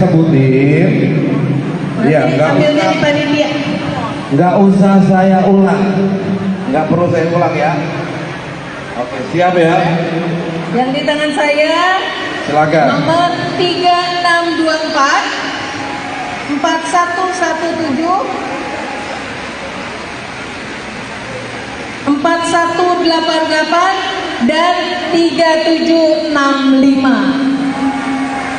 sebutin, ya nggak usah saya ulang, nggak perlu saya ulang ya. Oke, siap ya. Yang di tangan saya Silakan. nomor 3624 4117 4188 dan 3765.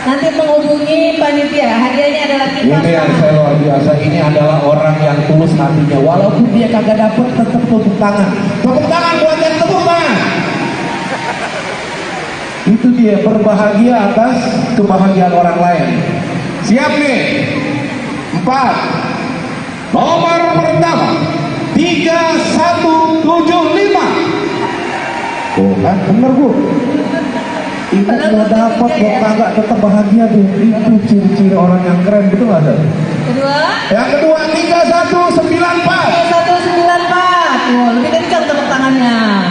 Nanti menghubungi panitia. Hadiahnya adalah kipas Ini yang saya luar biasa. Ini adalah orang yang tulus hatinya. Walaupun dia kagak dapet, tetap tepuk tangan. Tepuk tangan buat yang tepuk tangan. Itu dia, berbahagia atas kebahagiaan orang lain. Siap nih. 4. Nomor pertama 3175. Oh kan bener Bu. Itu nggak dapat kok kagak tetap bahagia tuh. Itu ciri-ciri orang yang keren, betul nggak sih? Yang kedua 3194. 3194. Wow, lebih kencang tepuk tangannya.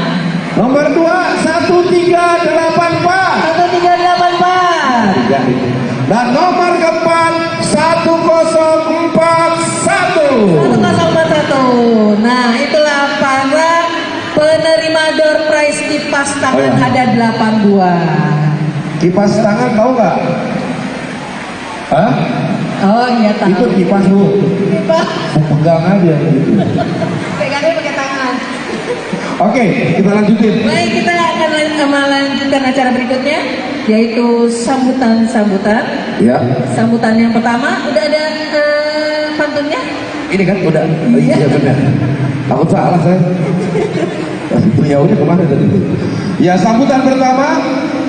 Nomor 2 1384. 1384. Dan nomor keempat 1041. 1041. Nah, itulah para penerima door prize kipas tangan ada 8 buah. Kipas tangan tahu nggak? Hah? Oh iya tahu. Itu kipas Bu. Kipas. Pegang aja gitu. Pegangnya pakai tangan. Oke, kita lanjutin. Baik, kita akan melanjutkan acara berikutnya, yaitu sambutan-sambutan. Ya. Sambutan yang pertama, udah ada pantunnya? Ini kan udah. Oh, iya benar. Takut salah saya. Beliaunya kemana tadi? Ya, sambutan pertama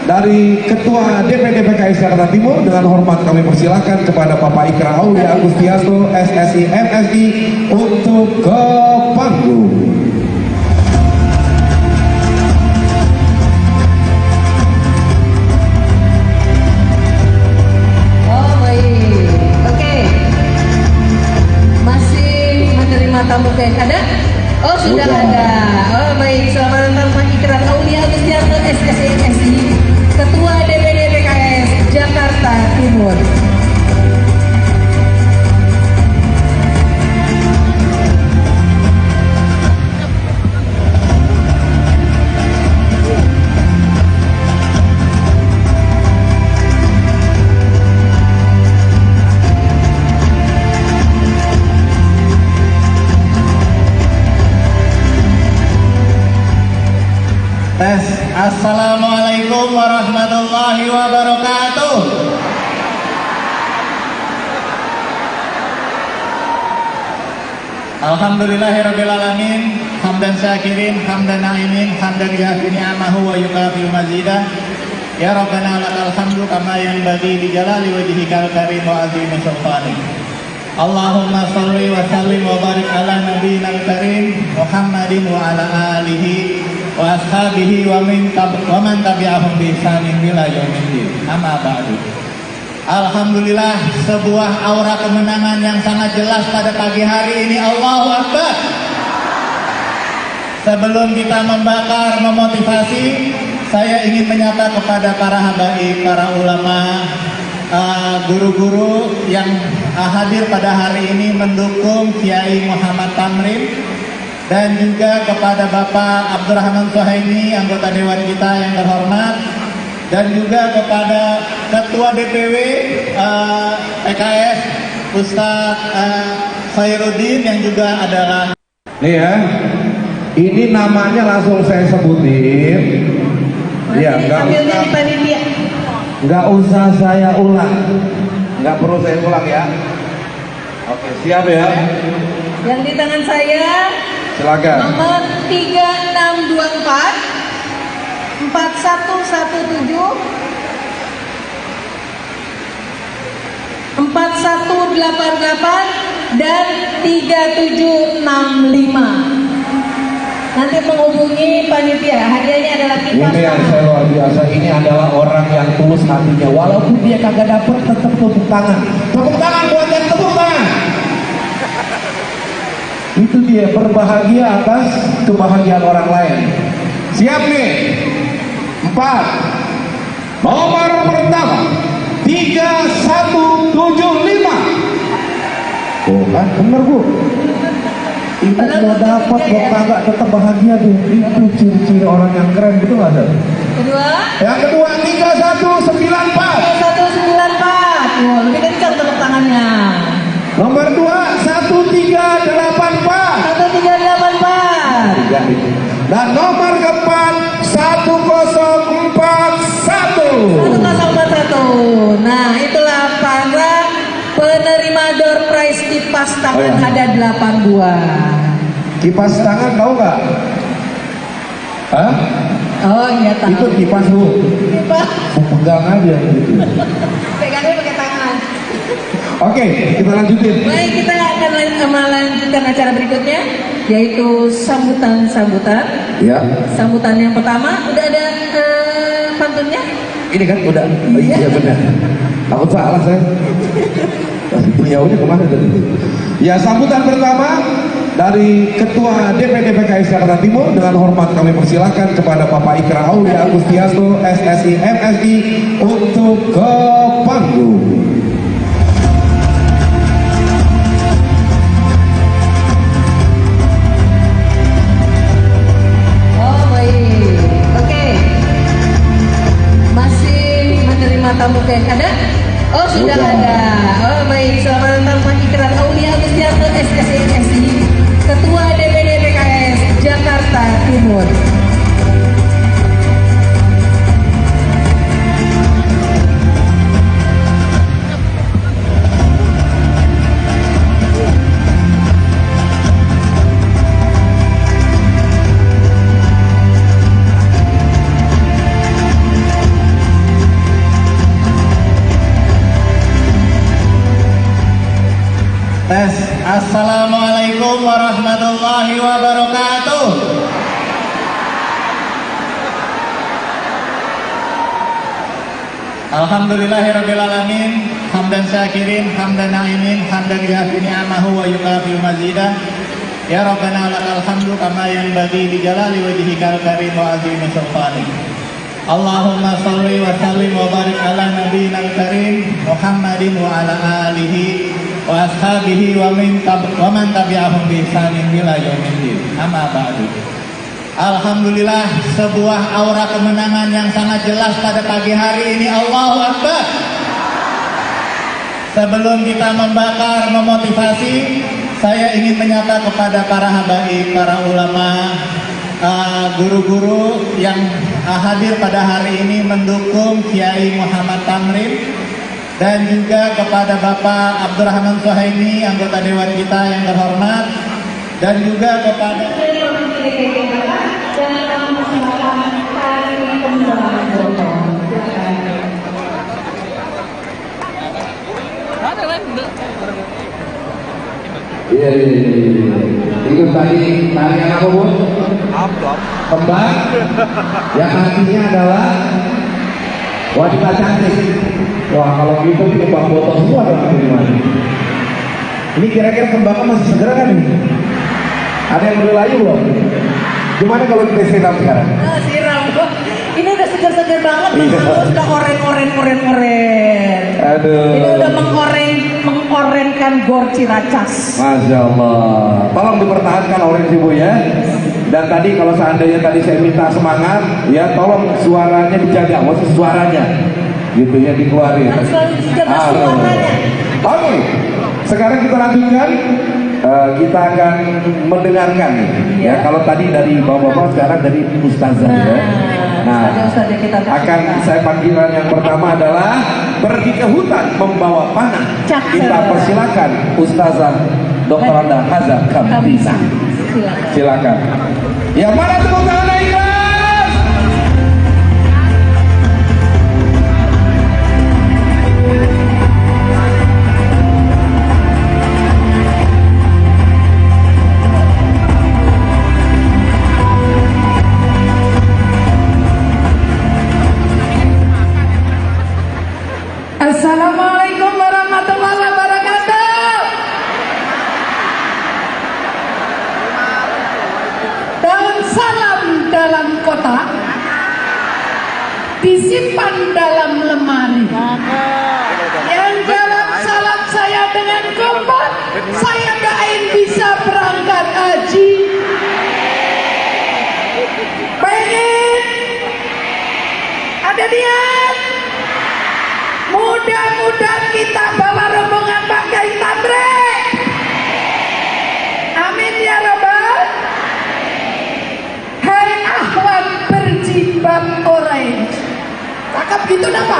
dari Ketua DPD PKS Jakarta Timur, dengan hormat kami persilahkan kepada Bapak Ikra Aulia Agustianto SSI MSI untuk ke panggung. Tamu guys, ada? Oh sudah ada. Oh baik, selamat datang Pak Ikrar Aulia Agustianto SSI Ketua DPD PKS Jakarta Timur. Assalamualaikum warahmatullahi wabarakatuh. Alhamdulillahirabbil alamin, hamdan syakirin, hamdan na'imin, hamdan yafi ni'amahu wa yukafi mazidah. Ya Rabbana lakal hamdu kama yanbaghi li jalali wajhikal karim wa azimi sultanik. Allahumma shalli wa sallim wa barik ala nabiyyil karim Muhammadin wa ala alihi wa ashabihi wa man tabi'ahum bi ihsanin ila yaumiddin. Amma ba'du. Alhamdulillah, sebuah aura kemenangan yang sangat jelas pada pagi hari ini. Allahu Akbar. Sebelum kita membakar, memotivasi, saya ingin menyapa kepada para habaib, para ulama, guru-guru yang hadir pada hari ini mendukung Kiai Muhammad Tamrin, dan juga kepada Bapak Abdurrahman Suhaimi, anggota Dewan kita yang terhormat, dan juga kepada Ketua DPW PKS Ustadz Khairuddin yang juga adalah. Nih ya, ini namanya langsung saya sebutin. Ya, nggak usah saya ulang, nggak perlu saya ulang ya. Oke, siap ya. Yang di tangan saya silakan. nomor 3624 4117 4188 dan 3765. Nanti menghubungi panitia. Hadiahnya adalah kipas. Ini yang saya luar biasa. Ini adalah orang yang tulus hatinya. Walaupun dia kagak dapet, tetap tepuk tangan. Tepuk tangan buat yang tepuk tangan. Itu dia, berbahagia atas kebahagiaan orang lain. Siap nih. 4. Nomor pertama 3125. Ah, bener Bu. Ibu mau dapat kok kagak tetap bahagia tuh. Itu ciri-ciri orang yang keren, betul nggak ada? Kedua. Yang kedua 3194. 3194. Wow, lebih kencang tepuk tangannya. Nomor 2 1384. 1384. Dan nomor keempat 1041. 1041. Nah, itulah para penerima door prize kipas tangan ada 8 buah. Kipas tangan tahu nggak? Hah? Oh iya tahu. Itu kipas Bu. Kipas. Pegang aja gitu. Pegangnya pakai tangan. Oke, kita lanjutin. Baik, kita akan melanjutkan acara berikutnya, yaitu sambutan-sambutan. Ya. Sambutan yang pertama, udah ada pantunnya? Ini kan udah. Oh, iya benar. Takut salah saya. Beliaunya kemana tadi? Ya, sambutan pertama dari Ketua DPD PKS Jakarta Timur, dengan hormat kami persilakan kepada Bapak Ikra Aulia Agustianto SSI MSI untuk ke panggung. Tamu ada? Oh sudah ada. Oh baik, selamat datang Pak Ikrar Aulia Agustianto SSI MSI, Ketua DPD PKS Jakarta Timur. Assalamualaikum warahmatullahi wabarakatuh. Alhamdulillahirrabbilalamin. Hamdan syakirin, hamdan na'imin, hamdan yuhafi ni'amahu wa yukafi mazidah. Ya Rabbana lakal hamdu kama yanbaghi li jalali wajhikal karim wa azimi sultanik. Allahumma salli wa sallim wa barik ala nabiyyil karim Muhammadin wa ala alihi wa ashabihi wa man tabi'ahum bi ihsanin ila yaumiddin. Amma ba'du. Alhamdulillah, sebuah aura kemenangan yang sangat jelas pada pagi hari ini. Allahu Akbar. Sebelum kita membakar, memotivasi, saya ingin menyapa kepada para habaib, para ulama, guru-guru yang hadir pada hari ini mendukung Kiai Muhammad Tamrin, dan juga kepada Bapak Abdurrahman Suhaimi, anggota Dewan kita yang terhormat, dan juga kepada Iya. Ikut tadi tarian apa Bu? Kembang. Yang artinya adalah wanita cantik. Wah, kalau gitu kembang botol semua dong gimana? Ini kira-kira kembangnya masih segar kan nih? Ada yang udah layu belum? Gimana kalau kita siram sekarang? Siram. Ini udah segar-segar banget, udah oren. Aduh. Ini udah mengorenkan Gor Ciracas. Masya Allah. Tolong dipertahankan orange Bu ya. Dan tadi kalau seandainya tadi saya minta semangat, ya tolong suaranya dijaga, maksud suaranya, gitu ya dikeluarin. Harus selalu dijaga suaranya. Oke. Sekarang kita lanjutkan. Kita akan mendengarkan ya. Kalau tadi dari bapak-bapak, sekarang dari ustazah ya. Nah, akan saya panggilan yang pertama adalah pergi ke hutan membawa panah. Kita persilakan Ustazah Dr. Anda Hazar Kamtisa. Silakan. Yang mana tepuk tangan ikhlas? Assalamualaikum warahmatullahi wabarakatuh. Dan salam dalam kotak disimpan dalam lemari. Yang jawab salam saya dengan kompak, saya jadian. Mudah-mudahan kita bawa rombongan Pak Kiai Tamrin. Amin ya Rabbal. Hai ahwat berjilbab orange. Cakep gitu napa?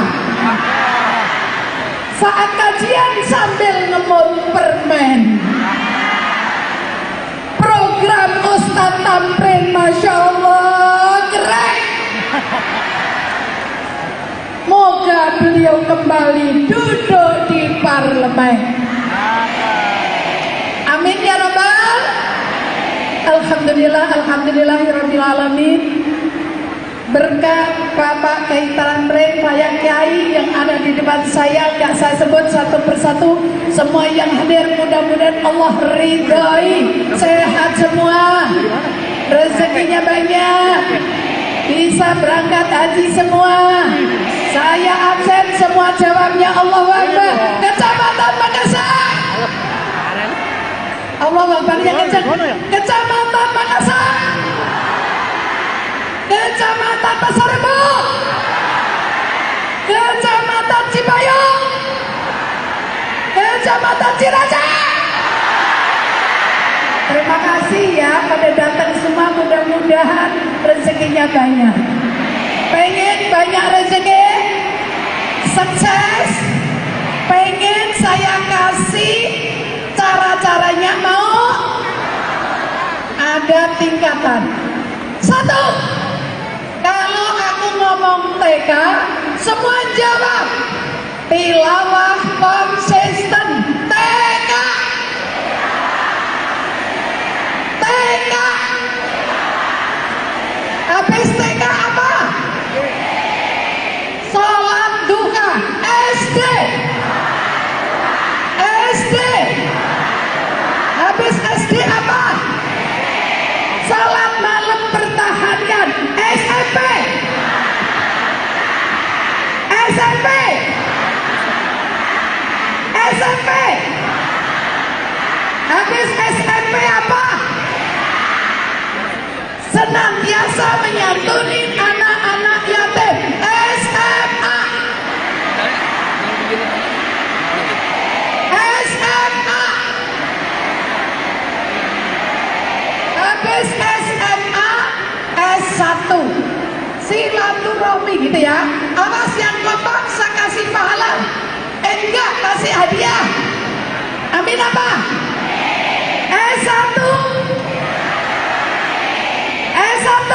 Saat kajian sambil ngemut permen. Program Ustadz Tamrin Masya Allah keren. Moga beliau kembali duduk di parlemen. Amin ya Rabbal. Alhamdulillah, alhamdulillahirabbil alamin. Berkat Bapak Kiai Tamrin, Pak Kiai yang ada di depan saya, gak saya sebut satu persatu. Semua yang hadir mudah-mudahan Allah ridhoi, sehat semua, rezekinya banyak, bisa berangkat haji semua. Saya absen, semua jawabnya Allahu Akbar. Kecamatan Makassar. Allahu Akbar yang kencang. Kecamatan Makassar. Kecamatan Pasar Rebo, Kecamatan Cipayung, Kecamatan Ciracas. Terima kasih ya pada datang semua, mudah-mudahan rezekinya banyak. Pengen banyak rezeki, sukses, pengen saya kasih cara-caranya, mau ada tingkatan. Satu, kalau aku ngomong TK, semua jawab. Tilawah konsisten. TK. TK. Habis TK apa? Sholat duha. SD. SD. Habis SD apa? Sholat malam pertahankan. SMP. SMP. SMP. Habis SMP apa? Senantiasa menyantuni anak-anak yatim. SMA. SMA. Habis SMA, S1. Silaturahmi gitu ya. Awas yang kompak saya kasih pahala. Enggak, kasih hadiah. Amin apa? S1. S1.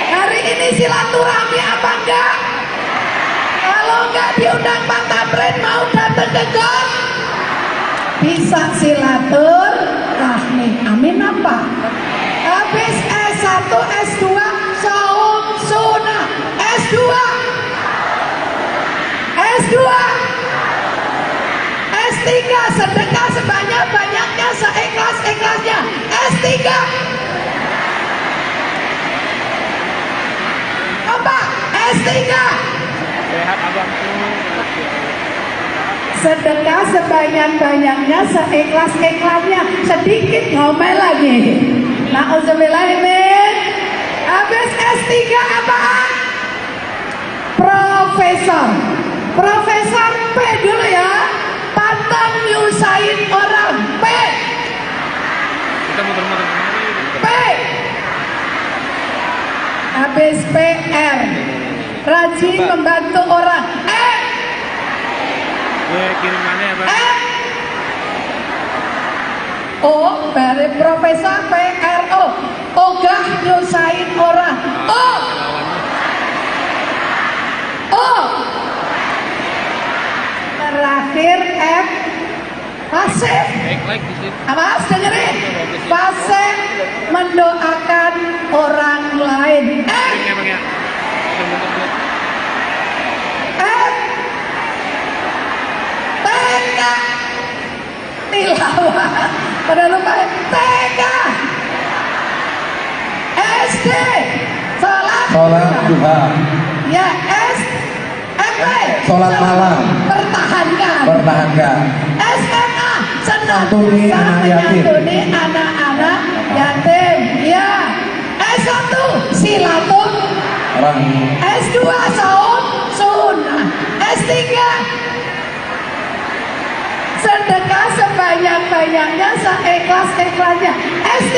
Hari ini silaturahmi apa enggak? Kalau enggak diundang Pak Tamrin, mau datang ke GOR? Bisa silaturahmi. Amin apa? Habis S1, S2, saum sunnah. S2. S2. S3, sedekah sebanyak-banyaknya, seikhlas-ikhlasnya. S3. Apa? S3. Sedekah sebanyak-banyaknya, seikhlas-ikhlasnya. Sedikit ngomel lagi. Na'udzubillahimin. Habis S3 apaan? Profesor. Profesor P dulu ya. Pantang nyusahin orang. P. P. Habis PR. Rajin membantu orang. O dari Profesor PRO. Ogah nyusahin orang. O. Terakhir F. Pasif. Awas dengerin. Pasif mendoakan orang lain. F. F. TK. Tilawah. Pada lupa TK. SD. Sholat duha. Ya, SMP. Sholat malam. Pertahankan. SMA. Santuni anak yatim. Menyantuni anak-anak yatim. Ya. S1 silaturahmi. S2 sunnah. S3 sedekah sebanyak-banyaknya, seikhlas-ikhlasnya. S3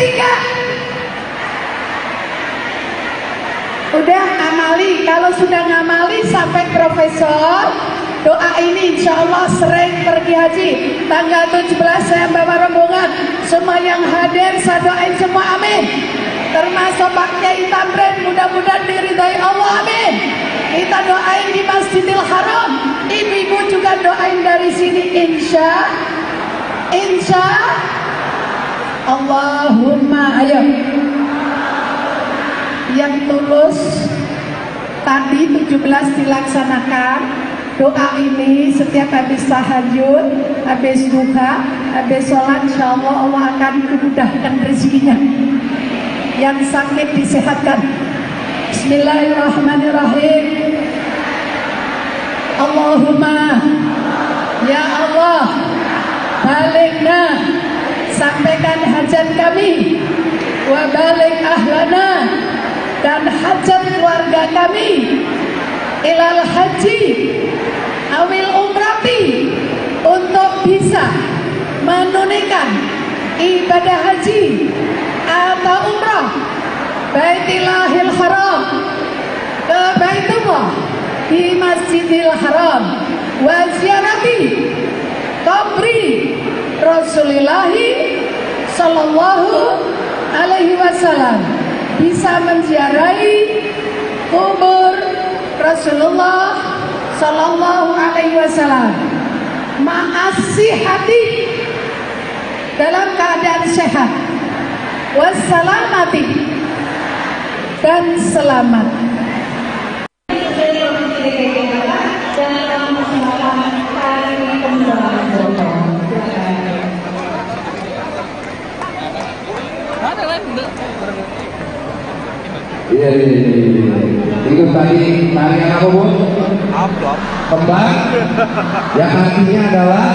udah amali. Kalau sudah ngamali sampai profesor, doa ini insya Allah sering pergi haji. Tanggal 17 saya bawa rombongan. Semua yang hadir saya doain semua, amin. Termasuk Pak Kiai Tamrin, mudah-mudahan diridhai Allah, amin. Kita doain di Masjidil Haram. Ibu-ibu juga doain dari sini, insya Allahumma. Ayo yang tulus tadi 17 dilaksanakan doa ini setiap habis tahajud, habis duha, habis sholat, insya Allah Allah akan memudahkan rezekinya. Yang sakit disehatkan. Bismillahirrahmanirrahim. Allahumma ya Allah, balikna, sampaikan hajat kami, wa balik ahlana, dan hajat keluarga kami, ilal haji awil umrati, untuk bisa menunaikan ibadah haji atau umrah Baitillahil Haram, ke Baitullah di Masjidil Haram, wa ziarati qabri Rasulillahi sallallahu alaihi wasallam, bisa menziarahi kubur Rasulullah sallallahu alaihi wasallam, ma'asihati, dalam keadaan sehat, wassalamati, dan selamat. Iya. Itu tadi tarian apa, Bu? Kembang. Yang artinya adalah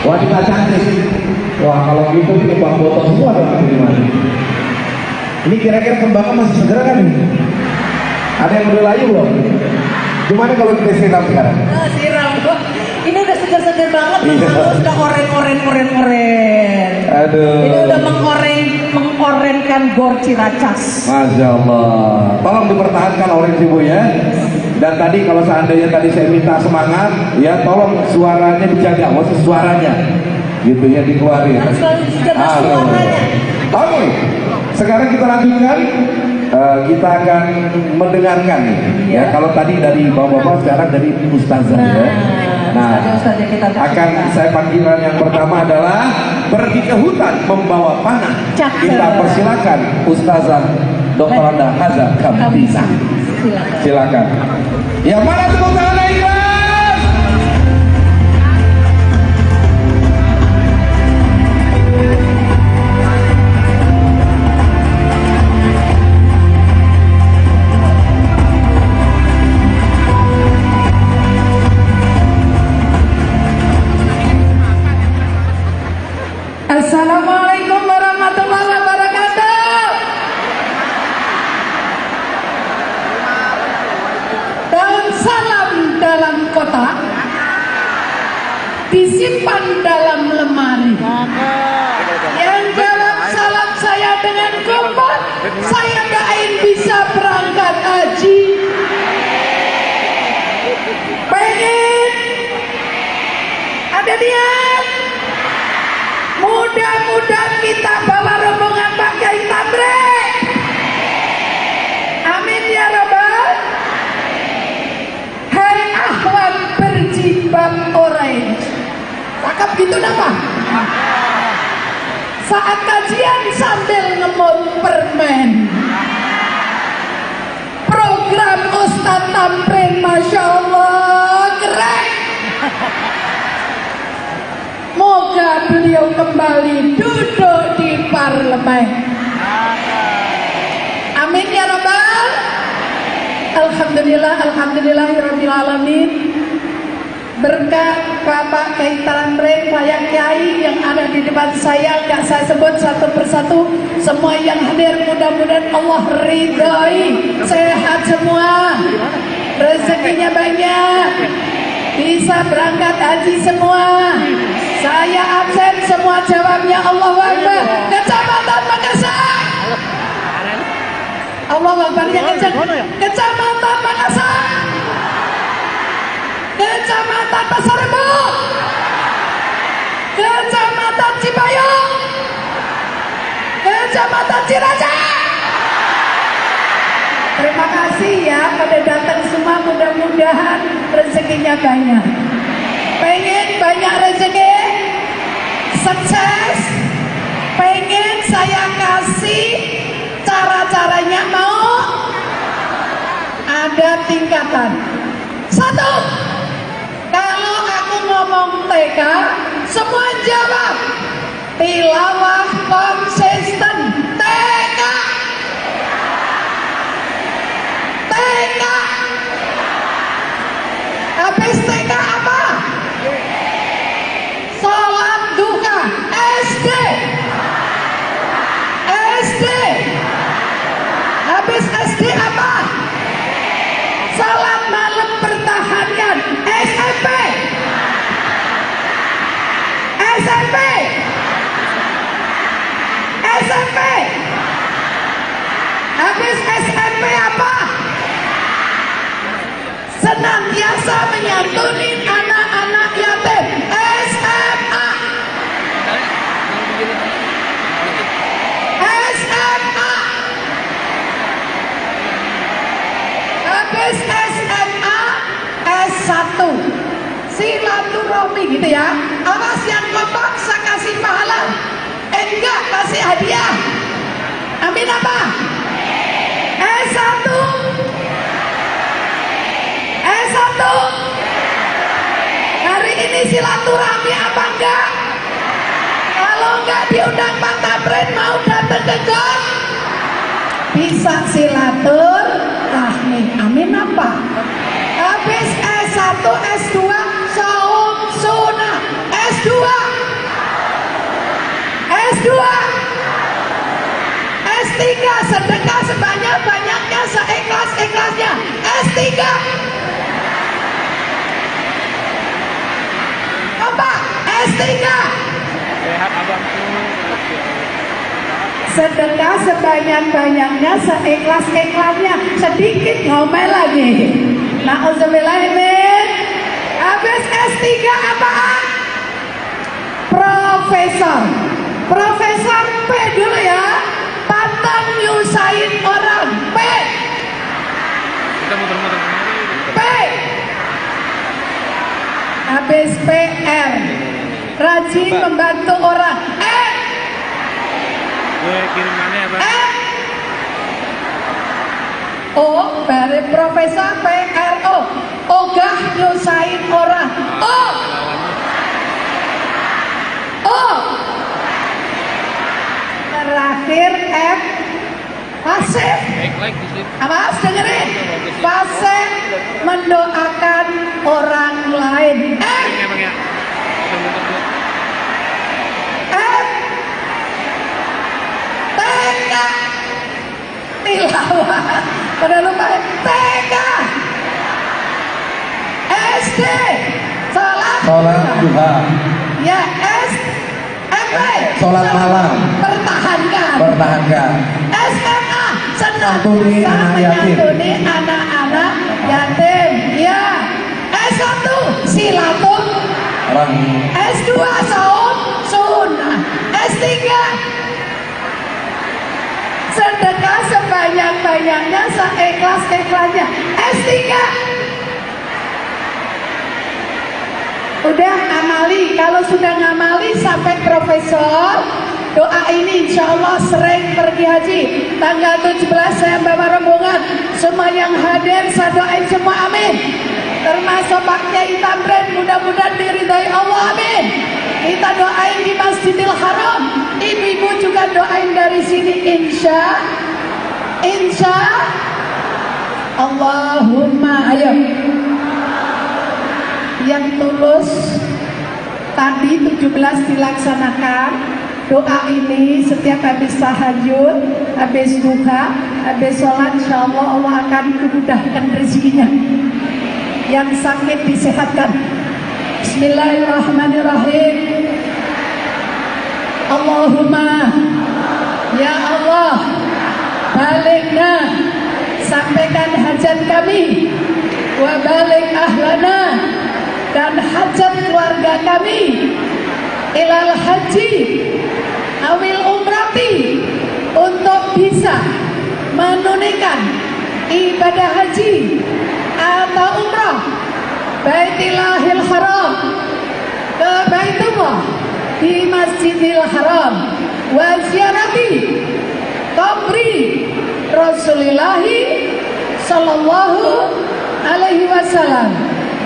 wanita cantik. Wah, kalau gitu kembang botol semua dong gimana? Ini kira-kira kembangnya masih segera kan ini? Ada yang udah layu belum? Gimana kalau kita siram sekarang? Siram kok. Ini udah segar-segar banget, udah oren. Aduh. Ini udah mengorenkan Gor Ciracas. Masya Allah. Tolong dipertahankan orange Ibu ya. Dan tadi kalau seandainya tadi saya minta semangat, ya tolong suaranya dijaga, maksud suaranya, gitu ya dikeluarin. Selalu dijaga suaranya. Oke. Sekarang kita lanjutkan. Kita akan mendengarkan ya. Kalau tadi dari bapak-bapak, sekarang dari ustazah ya. Nah, akan saya panggilan yang pertama adalah pergi ke hutan membawa panah. Kita persilakan Ustazah Dr. Anda Haza Kamtisa. Silakan. Yang mana tepuk tangan ikhlas? Assalamualaikum warahmatullahi wabarakatuh. Dan salam dalam kotak, disimpan dalam lemari. Yang jawab salam saya dengan kompak, saya doain bisa berangkat haji. Pengen? Ada niat? Mudah-mudahan kita bawa rombongan Pak Kiai Tamrin. Amin ya Rabbal. Hai ahwat berjilbab orange. Cakep gitu nama. Saat kajian sambil ngemut permen. Program Ustadz Tamrin, Masya Allah, keren. Moga beliau kembali duduk di parlemen. Amin ya Rabbal. Alhamdulillahirabbil alamin. berkat Bapak Kiai Tamrin, Pak Kiai yang ada di depan saya, gak saya sebut satu persatu. Semua yang hadir mudah-mudahan Allah ridhoi, sehat semua, rezekinya banyak, bisa berangkat haji semua. Saya absen, semua jawabnya Allahu Akbar. Kecamatan Makassar, Allahu Akbar yang kencang. Kecamatan Makassar, Kecamatan Pasar Rebo, Kecamatan Cipayung, Kecamatan Ciracas. Terima kasih ya pada datang semua, mudah-mudahan rezekinya banyak. Pengen banyak rezeki, sukses, pengen saya kasih cara-caranya, mau? Ada tingkatan. Satu, kalau aku ngomong TK, semua jawab. Tilawah konsisten. TK. TK. Habis TK apa? Sholat duha. SD. SD. Habis SD apa? Salat malam pertahankan. SMP. SMP. SMP. Habis SMP apa? Senantiasa menyantuni anak-anak yatim. SMA. SMA. Habis SMA, S1 silaturahmi gitu ya. Awas yang kompak saya kasih pahala, enggak kasih hadiah. Amin apa? S1. S1 hari ini silaturahmi apa enggak? Kalau enggak diundang Pak Tamrin, mau datang ke kos, bisa silaturahmi. Amin apa? Habis S1, S2 saum sunnah. S2 S2 S3 sedekah sebanyak-banyaknya, seikhlas-ikhlasnya. S3 apa? S3 sedekah sebanyak-banyaknya, seikhlas-ikhlasnya. Sedikit ngomel lagi. Na'udzubillahimin. Habis S3 apaan? Profesor. Profesor P dulu ya. Pantang nyusahin orang. P. P. Habis PR. Rajin membantu orang. O dari Profesor PRO, ogah nyusahin orang. O terakhir F, pasif. Awas dengerin, pasif mendoakan orang lain. F TK tilawah. Pada lupa TK. SD sholat duha. Ya, SMP Sholat malam. Pertahankan. SMA Santuni anak yatim. menyantuni anak-anak yatim. Ya. S1 silaturahmi. S2 saum sunnah. S3 sedekah sebanyak-banyaknya, seikhlas-ikhlasnya. S3 udah ngamali. Kalau sudah ngamali sampai profesor, doa ini insya Allah sering pergi haji. Tanggal 17 saya bawa rombongan. Semua yang hadir saya doain semua, amin. Termasuk Pak Kiai Tamrin, mudah-mudahan diridhai Allah, amin. Kita doain di Masjidil Haram. Ibu-ibu juga doain dari sini, insya Allahumma. Ayo yang tulus tadi 17 dilaksanakan. Doa ini setiap habis tahajud, habis duha, habis sholat, insya Allah Allah akan memudahkan rezekinya. Yang sakit disehatkan. Bismillahirrahmanirrahim. Allahumma ya Allah, balikna, sampaikan hajat kami, wa balik ahlana, dan hajat keluarga kami, ilal haji awil umrati, untuk bisa menunaikan ibadah haji atau umrah Baitillahil Haram, ke Baitullah di Masjidil Haram, wa ziarati qabri Rasulillahi sallallahu alaihi wasallam,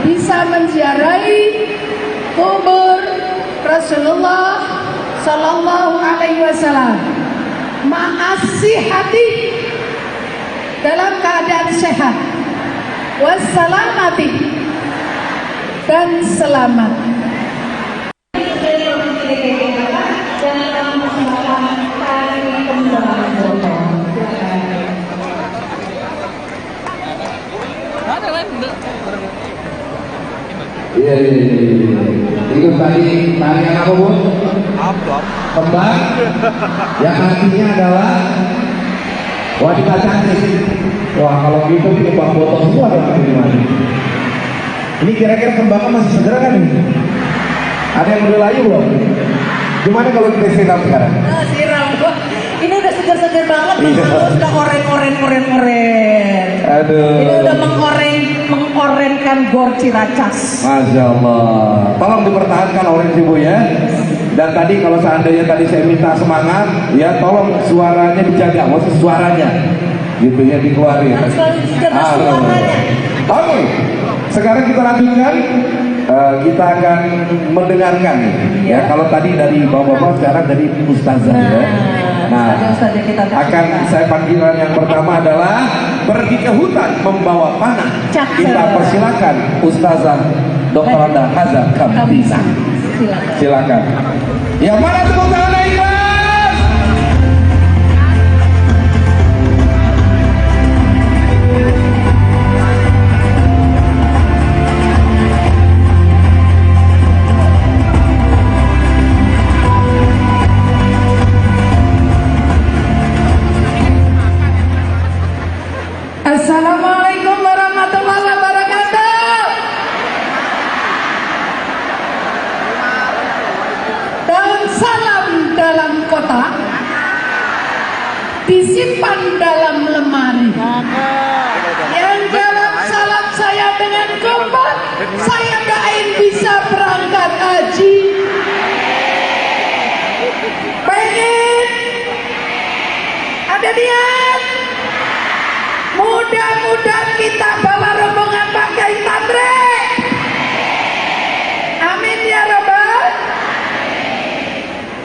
bisa menziarahi kubur Rasulullah sallallahu alaihi wasallam, ma'asihati, dalam keadaan sehat, wassalamati, dan selamat. Iya. Itu tadi tarian apa, Bu? Kembang. Yang artinya adalah wanita cantik. Wah, kalau gitu kembang botol semua dong gimana? Ini kira-kira kembangnya masih segera kan ini? Ada yang udah layu belum? Gimana kalau kita siram sekarang? Siram. Ini udah segar-segar banget, Iya. udah oren. Aduh. Ini udah mengorenkan gor Ciracas. Masya Allah. Tolong dipertahankan oleh ibu ya. Dan tadi kalau seandainya tadi saya minta semangat, ya tolong suaranya dijaga, maksud suaranya, gitu ya dikeluarin. Harus selalu dijaga suaranya. Oke, sekarang kita lanjutkan. Kita akan mendengarkan ya. Kalau tadi dari bapak-bapak, sekarang dari ustazah ya. Nah, akan saya panggilan yang pertama adalah pergi ke hutan membawa panah. Kita persilakan Ustazah Dr. Anda Hazar Kamtisa. Silakan. Yang mana tepuk tangan ikhlas? Assalamualaikum warahmatullahi wabarakatuh. Daun salam dalam kotak, disimpan dalam lemari. Yang jawab salam saya dengan kompak, saya doain bisa berangkat haji. Pengen? Ada niat? Mudah-mudahan kita bawa rombongan pakai tantre. Amin ya Rabbal.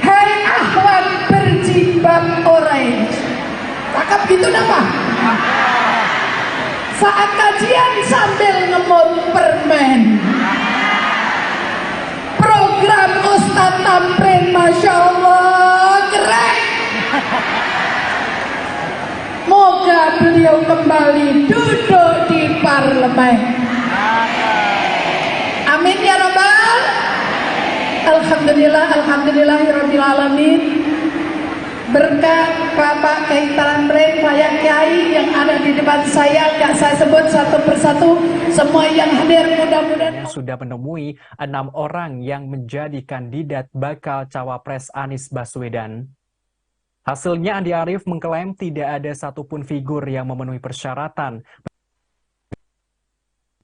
Hai ahwat berjilbab orange. Cakep gitu apa? Saat kajian sambil ngemut permen. Program Ustadz Tamrin, Masya Allah, keren. Moga beliau kembali duduk di parlemen. Amin ya Rabbal. Alhamdulillahirabbil alamin. Berkat Bapak Kiai Tamrin, Pak Kiai yang ada di depan saya, gak saya sebut satu persatu, semua yang hadir mudah-mudahan sudah menemui 6 orang yang menjadi kandidat bakal cawapres Anies Baswedan. Hasilnya Andi Arief mengklaim tidak ada satupun figur yang memenuhi persyaratan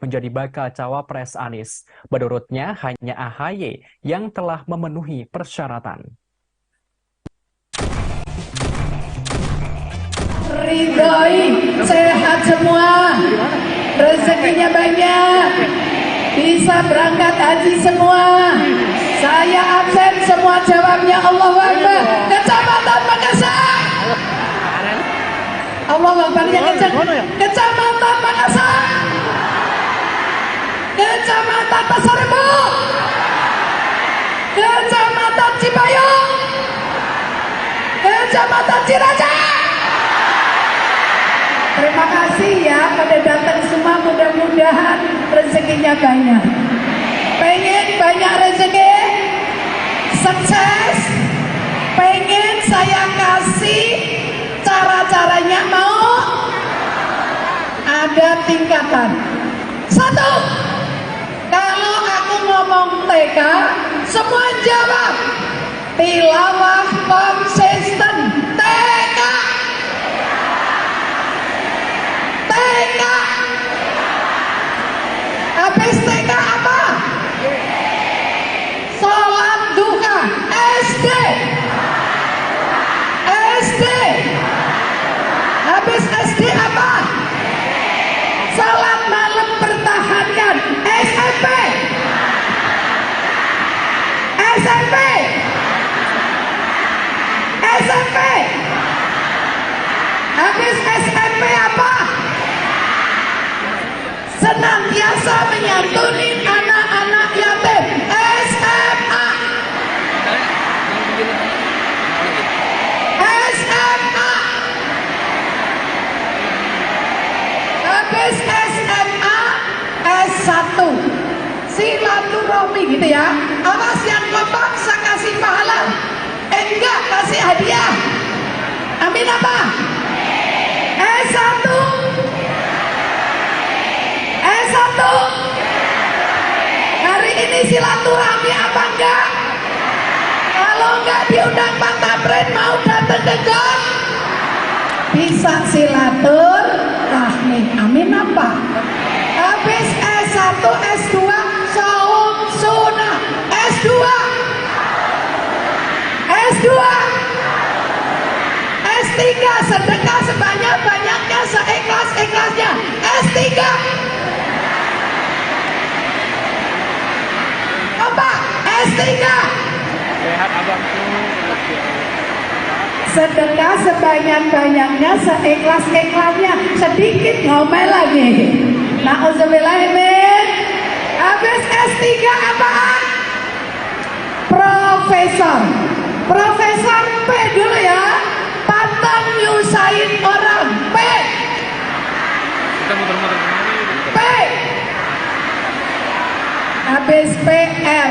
menjadi bakal cawapres Anies. Menurutnya hanya AHY yang telah memenuhi persyaratan. Ridhoi, sehat semua, rezekinya banyak, bisa berangkat haji semua. Saya absen, semua jawabnya Allahu Akbar. Kecamatan Makassar. Allahu Akbar yang kencang. Kecamatan Makassar. Kecamatan Pasar Rebo, Kecamatan Cipayung, Kecamatan Ciracas. Terima kasih ya pada datang semua, mudah-mudahan rezekinya banyak. Pengen banyak rezeki, sukses, pengen saya kasih cara-caranya, mau? Ada tingkatan. 1, kalau aku ngomong TK, semua jawab. Tilawah konsisten. TK. TK. Habis TK apa? Sholat duha. SD. SD. Habis SD apa? Sholat malam pertahankan. SMP. SMP. SMP. Habis SMP apa? Senantiasa menyantuni anak-anak yatim. SMA. SMA. Habis SMA, S1. Silaturahmi gitu ya. Awas yang kompak saya kasih pahala. Enggak kasih hadiah. Amin apa? S1. S1. Hari ini silaturahmi apa enggak? Kalau enggak diundang Pak Tamrin, mau datang ke GOM? Bisa silaturahmi. Amin apa? Habis S1, S2, saum sunnah. S2. S2. S3, sedekah sebanyak-banyaknya, seikhlas-ikhlasnya. S3. Apa? S3. Sehat abang tuh. Sedekah sebanyak-banyaknya, seikhlas-ikhlasnya. Sedikit ngomel lagi. Na'udzubillahimin. Habis S3 apaan? Profesor. Profesor P dulu ya. Pantang nyusahin orang. P. P. Habis PR.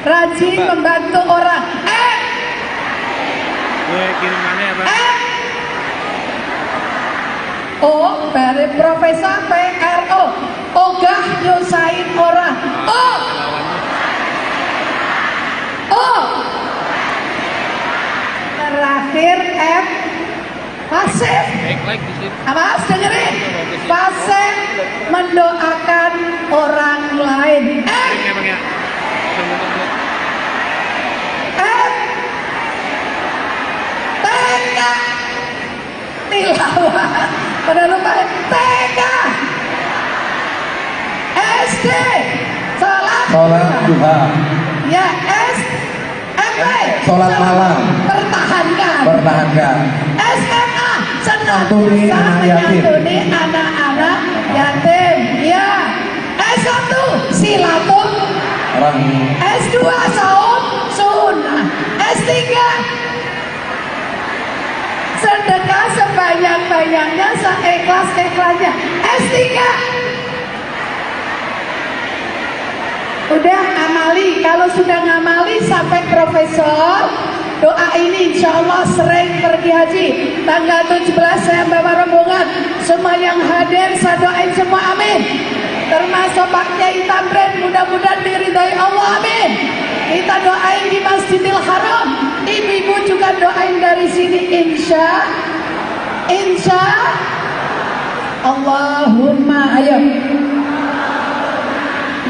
Rajin membantu orang. Kirimannya apa? O dari Profesor PRO. Ogah nyusahin orang. O. Terakhir F. Pasif. Awas dengerin. Pasif mendoakan orang lain. F. F. TK. Tilawah. Pada lupa TK. SD. Sholat duha. Ya, SMP. Sholat malam. Pertahankan. SMA. Santuni anak yatim. Menyantuni anak-anak yatim. Ya. S1 silaturahmi. S2 saum sunnah. S3 sedekah sebanyak-banyaknya, seikhlas-ikhlasnya. S3 udah amali. Kalau sudah ngamali sampai profesor, doa ini insya Allah sering pergi haji. Tanggal 17 saya bawa rombongan. Semua yang hadir saya doain semua, amin. Termasuk Pak Kiai Tamrin, mudah-mudahan diridhai Allah, amin. Kita doain di Masjidil Haram. Ibu-ibu juga doain dari sini, insya Allahumma. Ayo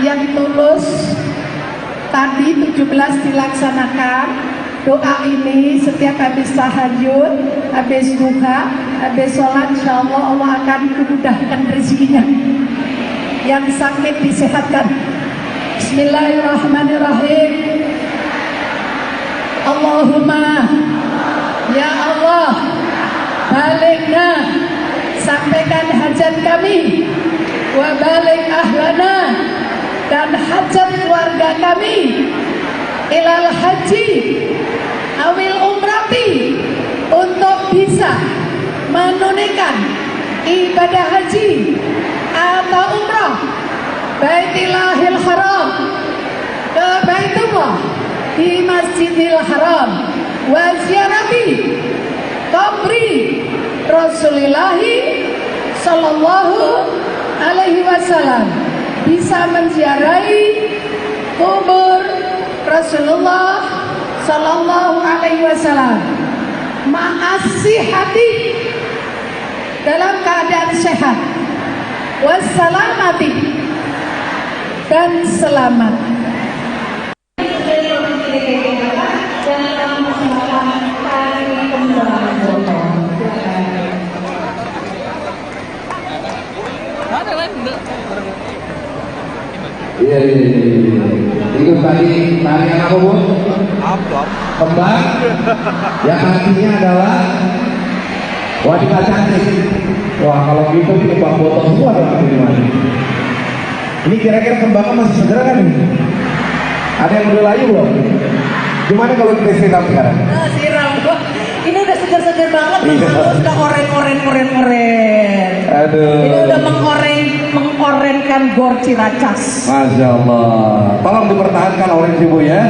yang tulus tadi 17 dilaksanakan doa ini setiap habis tahajud, habis duha, habis sholat, insya Allah Allah akan memudahkan rezekinya. Yang sakit disehatkan. Bismillahirrahmanirrahim. Allahumma ya Allah, balikna, sampaikan hajat kami, wa balik ahlana, dan hajat keluarga kami ilal haji awil umrati untuk bisa menunaikan ibadah haji atau umrah Baitillahil Haram ke Baitullah di Masjidil Haram wa ziarati qabri Rasulillahi sallallahu alaihi wasallam, bisa menziarahi kubur Rasulullah sallallahu alaihi wasallam ma'as-sihhati, dalam keadaan sehat, wassalamati, dan selamat. Iya. Ikut tadi tarian apa, Bu? Kembang. Yang artinya adalah wanita cantik. Wah, kalau gitu kembang botol semua dong ini. Ini kira-kira kembangnya masih segera kan ini? Ada yang udah layu belum? Gimana kalau kita siram sekarang? Siram. Ini udah segar-segar banget, Iya. udah oren. Aduh. Ini udah mengorenkan Gor Ciracas. Masya Allah. Tolong dipertahankan orange Ibu ya.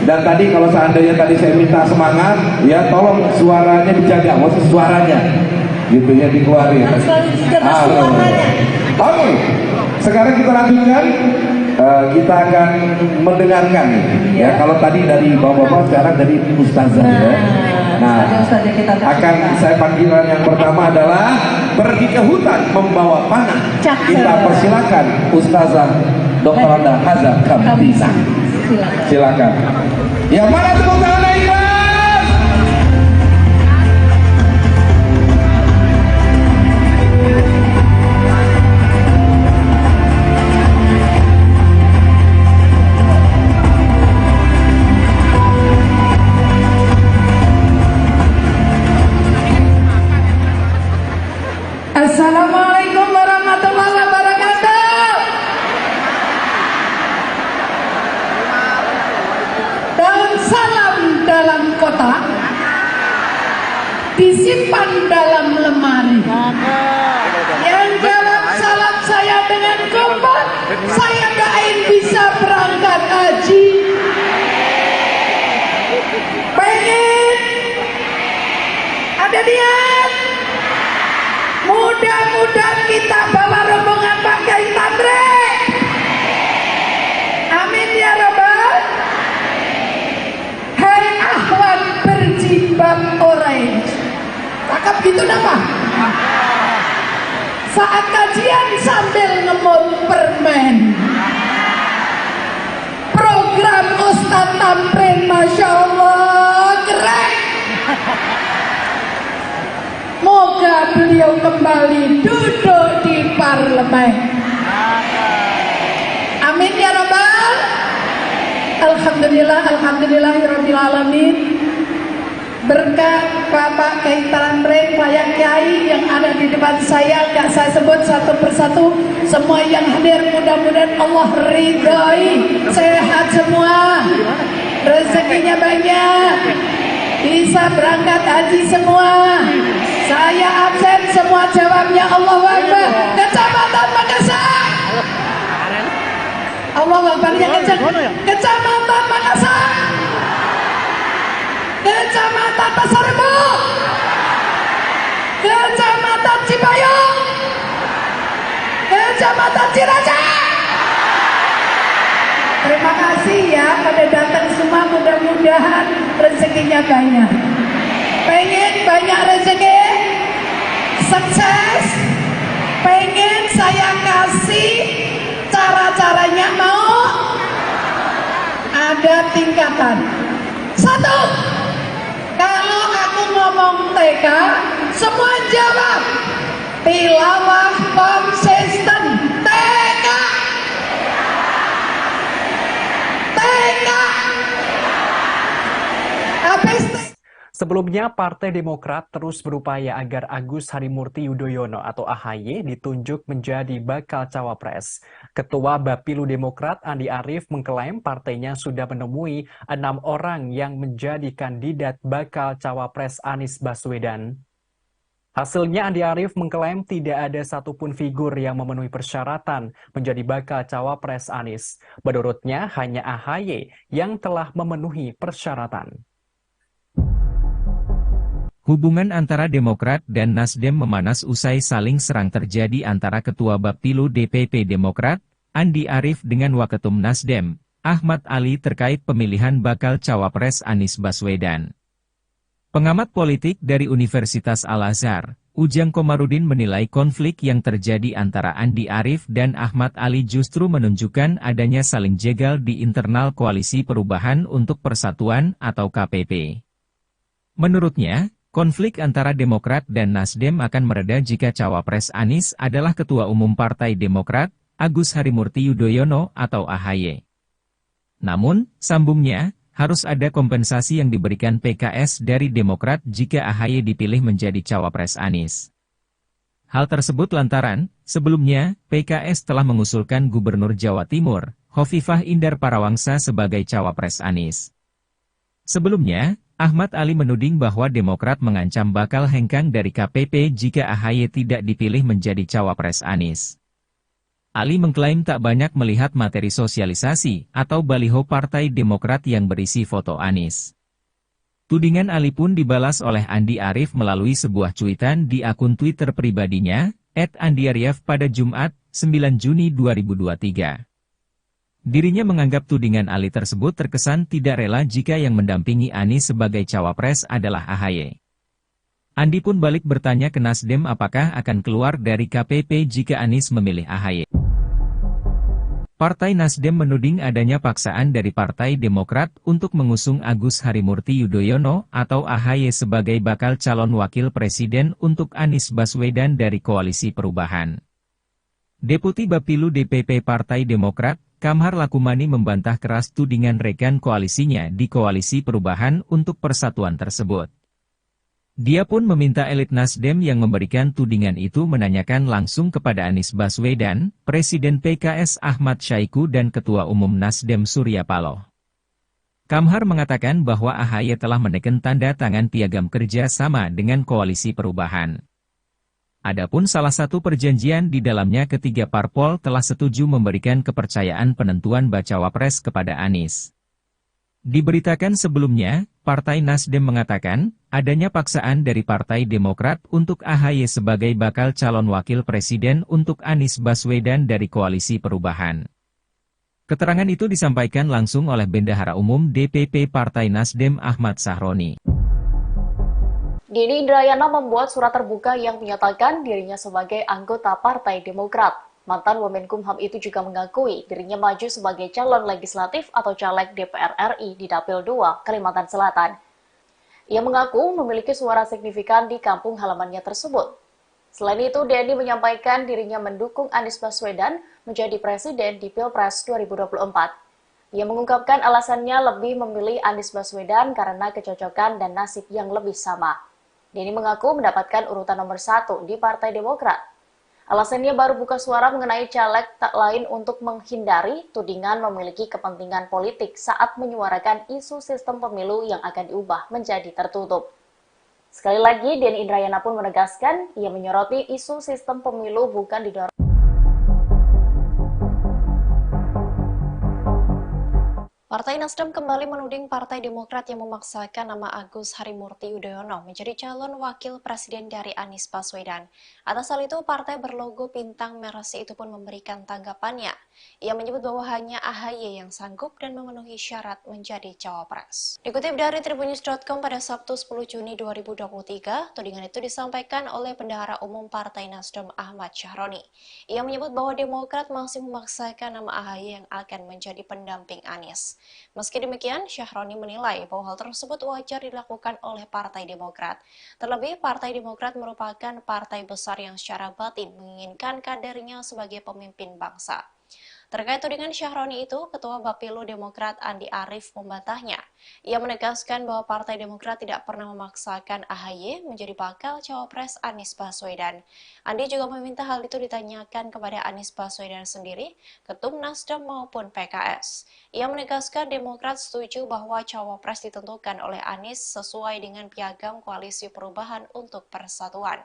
Dan tadi kalau seandainya tadi saya minta semangat, ya tolong suaranya dijaga, maksud suaranya, gitu ya dikeluarin. Harus selalu dijaga suaranya. Oke. Sekarang kita lanjutkan. Kita akan mendengarkan ya. Kalau tadi dari bapak-bapak, sekarang dari ustazah ya. Nah, Ustazah kita akan saya panggilan yang pertama adalah pergi ke hutan membawa panah. Cakep. Kita persilakan Ustazah Dr. Anda Hazza Kamtisa. Silakan. Yang mana tepuk tangan ikhlas? Assalamualaikum warahmatullahi wabarakatuh. Dan salam dalam kotak disimpan dalam lemari. Yang jawab salam saya dengan kompak, saya doain bisa berangkat haji. Pengen? Ada niat? Mudah-mudahan kita bawa rombongan pakai tamre. Amin ya Rabbal. Hai ahwan berjilbab orange. Cakep gitu nama. Saat kajian sambil ngemut permen. Program Ustadz Tamrin, Masya Allah, keren. Moga beliau kembali duduk di parlemen. Amin ya Rabbal. Alhamdulillahirabbil alamin. Berkat Bapak Kiai Tamrin, Pak Kiai yang ada di depan saya, gak saya sebut satu persatu. Semua yang hadir mudah-mudahan Allah ridhoi, sehat semua, rezekinya banyak, bisa berangkat haji semua. Saya absen, semua jawabnya Allahu Akbar. Kecamatan Makassar. Allahu Akbar yang kencang. Kecamatan Makassar. Kecamatan Pasar Rebo. Kecamatan Cipayung. Kecamatan Ciracas. Terima kasih ya pada datang semua, mudah-mudahan rezekinya banyak. Pengen banyak rezeki, sukses, pengen saya kasih cara-caranya, mau? Ada tingkatan. 1, kalau aku ngomong TK, semua jawab tilawah konsisten. TK. TK. Habis Sebelumnya, Partai Demokrat terus berupaya agar Agus Harimurti Yudhoyono atau AHY ditunjuk menjadi bakal cawapres. Ketua Bapilu Demokrat Andi Arief mengklaim partainya sudah menemui 6 orang yang menjadi kandidat bakal cawapres Anies Baswedan. Hasilnya, Andi Arief mengklaim tidak ada satupun figur yang memenuhi persyaratan menjadi bakal cawapres Anies. Menurutnya, hanya AHY yang telah memenuhi persyaratan. Hubungan antara Demokrat dan Nasdem memanas usai saling serang terjadi antara Ketua Bapilu DPP Demokrat, Andi Arief dengan Waketum Nasdem, Ahmad Ali terkait pemilihan bakal cawapres Anies Baswedan. Pengamat politik dari Universitas Al-Azhar, Ujang Komarudin menilai konflik yang terjadi antara Andi Arief dan Ahmad Ali justru menunjukkan adanya saling jegal di internal Koalisi Perubahan untuk Persatuan atau KPP. Menurutnya, konflik antara Demokrat dan Nasdem akan mereda jika cawapres Anies adalah Ketua Umum Partai Demokrat, Agus Harimurti Yudhoyono atau AHY. Namun, sambungnya, harus ada kompensasi yang diberikan PKS dari Demokrat jika AHY dipilih menjadi cawapres Anies. Hal tersebut lantaran, sebelumnya, PKS telah mengusulkan Gubernur Jawa Timur, Hovifah Indar Parawangsa sebagai cawapres Anies. Sebelumnya, Ahmad Ali menuding bahwa Demokrat mengancam bakal hengkang dari KPP jika AHY tidak dipilih menjadi cawapres Anies. Ali mengklaim tak banyak melihat materi sosialisasi atau baliho Partai Demokrat yang berisi foto Anies. Tudingan Ali pun dibalas oleh Andi Arief melalui sebuah cuitan di akun Twitter pribadinya, @andiarief pada Jumat, 9 Juni 2023. Dirinya menganggap tudingan Ali tersebut terkesan tidak rela jika yang mendampingi Anies sebagai cawapres adalah AHY. Andi pun balik bertanya ke Nasdem apakah akan keluar dari KPP jika Anies memilih AHY. Partai Nasdem menuding adanya paksaan dari Partai Demokrat untuk mengusung Agus Harimurti Yudhoyono atau AHY sebagai bakal calon wakil presiden untuk Anies Baswedan dari Koalisi Perubahan. Deputi Bapilu DPP Partai Demokrat, Kamhar Lakumani membantah keras tudingan rekan koalisinya di Koalisi Perubahan untuk Persatuan tersebut. Dia pun meminta elit Nasdem yang memberikan tudingan itu menanyakan langsung kepada Anies Baswedan, Presiden PKS Ahmad Syaiqo dan Ketua Umum Nasdem Surya Paloh. Kamhar mengatakan bahwa AHY telah menekan tanda tangan piagam kerja sama dengan Koalisi Perubahan. Adapun salah satu perjanjian di dalamnya ketiga parpol telah setuju memberikan kepercayaan penentuan bacawa pres kepada Anies. Diberitakan sebelumnya, Partai Nasdem mengatakan, adanya paksaan dari Partai Demokrat untuk AHY sebagai bakal calon wakil presiden untuk Anies Baswedan dari Koalisi Perubahan. Keterangan itu disampaikan langsung oleh Bendahara Umum DPP Partai Nasdem Ahmad Sahroni. Denny Indrayana membuat surat terbuka yang menyatakan dirinya sebagai anggota Partai Demokrat. Mantan Wamenkumham itu juga mengakui dirinya maju sebagai calon legislatif atau caleg DPR RI di Dapil 2, Kalimantan Selatan. Ia mengaku memiliki suara signifikan di kampung halamannya tersebut. Selain itu, Denny menyampaikan dirinya mendukung Anies Baswedan menjadi presiden di Pilpres 2024. Ia mengungkapkan alasannya lebih memilih Anies Baswedan karena kecocokan dan nasib yang lebih sama. Denny mengaku mendapatkan urutan nomor 1 di Partai Demokrat. Alasannya baru buka suara mengenai caleg tak lain untuk menghindari tudingan memiliki kepentingan politik saat menyuarakan isu sistem pemilu yang akan diubah menjadi tertutup. Sekali lagi, Denny Indrayana pun menegaskan ia menyoroti isu sistem pemilu bukan didorong. Partai Nasdem kembali menuding Partai Demokrat yang memaksakan nama Agus Harimurti Yudhoyono menjadi calon wakil presiden dari Anies Baswedan. Atas hal itu, partai berlogo bintang merah itu pun memberikan tanggapannya. Ia menyebut bahwa hanya AHY yang sanggup dan memenuhi syarat menjadi cawapres. Dikutip dari Tribunnews.com pada Sabtu 10 Juni 2023, tudingan itu disampaikan oleh Bendahara Umum Partai Nasdem Ahmad Syahroni. Ia menyebut bahwa Demokrat masih memaksakan nama AHY yang akan menjadi pendamping Anies. Meski demikian, Syahroni menilai bahwa hal tersebut wajar dilakukan oleh Partai Demokrat. Terlebih, Partai Demokrat merupakan partai besar yang secara batin menginginkan kadernya sebagai pemimpin bangsa. Terkait tudingan Syahroni itu, Ketua Bapilu Demokrat Andi Arief membantahnya. Ia menegaskan bahwa Partai Demokrat tidak pernah memaksakan AHY menjadi bakal cawapres Anies Baswedan. Andi juga meminta hal itu ditanyakan kepada Anies Baswedan sendiri, Ketum Nasdem maupun PKS. Ia menegaskan Demokrat setuju bahwa cawapres ditentukan oleh Anies sesuai dengan piagam Koalisi Perubahan untuk Persatuan.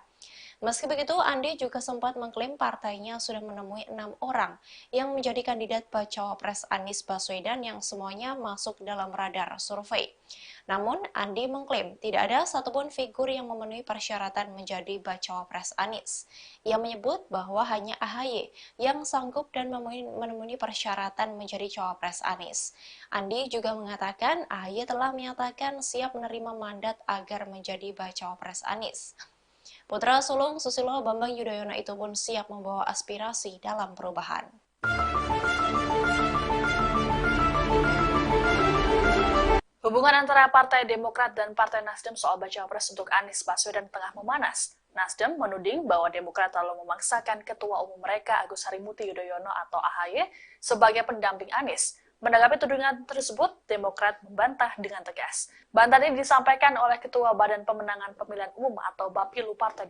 Meski begitu, Andi juga sempat mengklaim partainya sudah menemui 6 orang yang menjadi kandidat bacawa pres Anies Baswedan yang semuanya masuk dalam radar survei. Namun, Andi mengklaim tidak ada satupun figur yang memenuhi persyaratan menjadi bacawa pres Anies. Ia menyebut bahwa hanya AHY yang sanggup dan memenuhi persyaratan menjadi cawapres Anies. Andi juga mengatakan AHY telah menyatakan siap menerima mandat agar menjadi bacawa pres Anies. Putra sulung Susilo Bambang Yudhoyono itu pun siap membawa aspirasi dalam perubahan. Hubungan antara Partai Demokrat dan Partai Nasdem soal bacawa pres untuk Anies Baswedan tengah memanas. Nasdem menuding bahwa Demokrat lalu memaksakan Ketua Umum mereka Agus Harimurti Yudhoyono atau AHY sebagai pendamping Anies. Menanggapi tudingan tersebut, Demokrat membantah dengan tegas. Bantahan ini disampaikan oleh Ketua Badan Pemenangan Pemilihan Umum atau Bapilu Partai